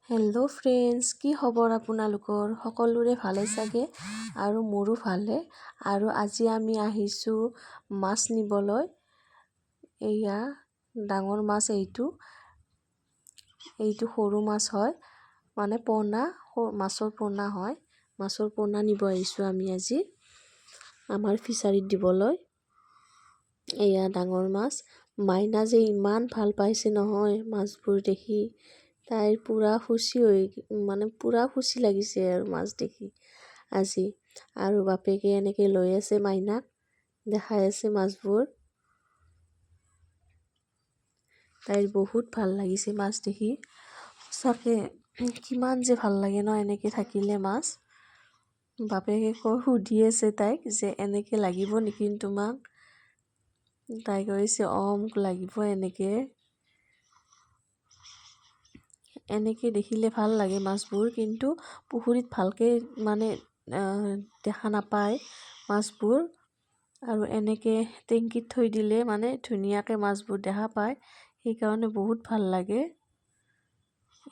Hello' friends, কি খবৰ আপোনালোকৰ? সকলোৰে ভালে চাগে আৰু মোৰো ভালে। আৰু আজি আমি আহিছোঁ মাছ নিবলৈ। এয়া ডাঙৰ মাছ, এইটো সৰু মাছ হয়, মানে পোনা, মাছৰ পোনা হয়। মাছৰ পোনা নিব আহিছোঁ আমি আজি আমাৰ ফিচাৰীত দিবলৈ। এয়া ডাঙৰ মাছ। মাইনা যে ইমান ভাল পাইছে নহয় মাছবোৰ দেখি, তাইৰ পূৰা খুচি লাগিছে আৰু মাছ দেখি আজি। আৰু বাপেকে এনেকৈ লৈ আছে, মাইনাক দেখাই আছে মাছবোৰ। তাইৰ বহুত ভাল লাগিছে মাছ দেখি। সঁচাকৈ কিমান যে ভাল লাগে ন এনেকৈ থাকিলে মাছ। বাপেকে সুধি আছে তাইক যে এনেকৈ লাগিব নেকি তোমাক? তাই কৈছে মোক লাগিব এনেকৈ দেখিলে ভাল লাগে মাছবোৰ, কিন্তু পুখুৰীত ভালকৈ মানে দেখা নাপায় মাছবোৰ। আৰু এনেকৈ টেংকিত থৈ দিলে মানে ধুনীয়াকৈ মাছবোৰ দেখা পায়, সেইকাৰণে বহুত ভাল লাগে।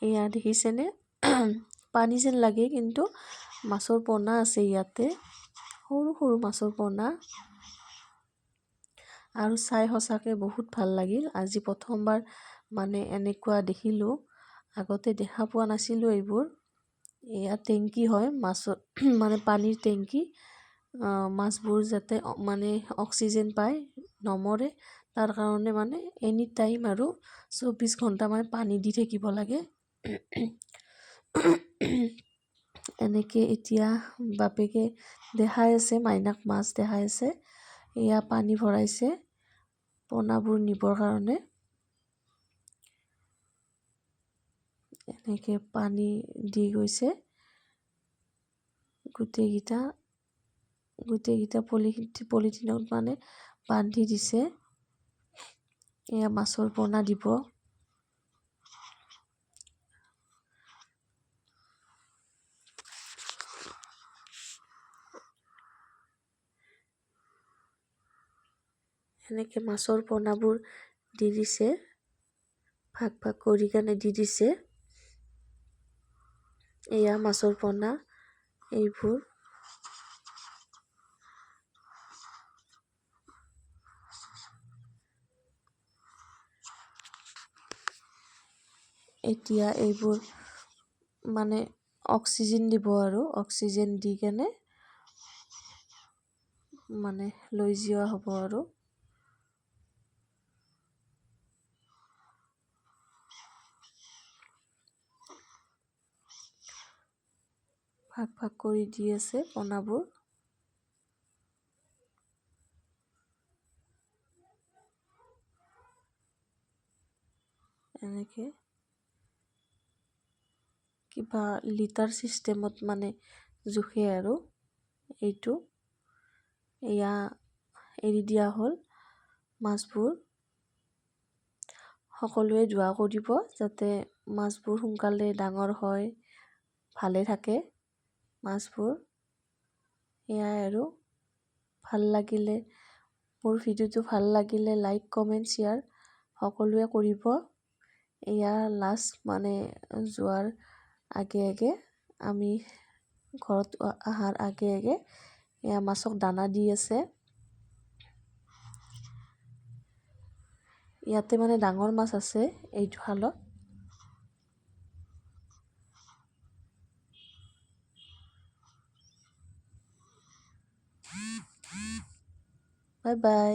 এয়া দেখিছেনে? পানী যেন লাগে, কিন্তু মাছৰ পোনা আছে ইয়াতে, সৰু সৰু মাছৰ পোনা। আৰু চাই সঁচাকৈ বহুত ভাল লাগিল। আজি প্ৰথমবাৰ মানে এনেকুৱা দেখিলোঁ, আগতে দেখা পোৱা নাছিলোঁ এইবোৰ। এয়া টেংকি হয় মাছৰ, মানে পানীৰ টেংকি। মাছবোৰ যাতে মানে অক্সিজেন পায়, নমৰে, তাৰ কাৰণে মানে এনি টাইম আৰু 24 ঘণ্টা মানে পানী দি থাকিব লাগে। এনেকৈ এতিয়া বাপেকে দেখাই আছে, মাইনাক মাছ দেখাই আছে। এয়া পানী ভৰাইছে পোনাবোৰ নিবৰ কাৰণে। এনেকৈ পানী দি গৈছে গোটেইকেইটা পলিথিনত মানে বান্ধি দিছে। এয়া মাছৰ পোনা দিব। এনেকৈ মাছৰ পোনাবোৰ দি দিছে, ভাগ ভাগ কৰি কেনে দি দিছে। এয়া মাছৰ পোনা এইবোৰ। এতিয়া এইবোৰ মানে অক্সিজেন দিব, আৰু অক্সিজেন দি কেনে মানে লৈ যোৱা হ'ব আৰু। ভাগ ভাগ কৰি দি আছে পোনাবোৰ। এনেকৈ কিবা লিটাৰ চিষ্টেমত মানে জোখে আৰু এইটো। এয়া এৰি দিয়া হ'ল মাছবোৰ। সকলোৱে দোৱা কৰিব যাতে মাছবোৰ সোনকালে ডাঙৰ হয়, ভালে থাকে মাছবোৰ। এয়াই আৰু। ভাল লাগিলে, মোৰ ভিডিঅ'টো ভাল লাগিলে লাইক, কমেণ্ট, শ্বেয়াৰ সকলোৱে কৰিব। এয়া লাষ্ট মানে যোৱাৰ আগে আমি ঘৰত অহাৰ আগে এয়া মাছক দানা দি আছে। ইয়াতে মানে ডাঙৰ মাছ আছে এইটো খালত। Bye bye.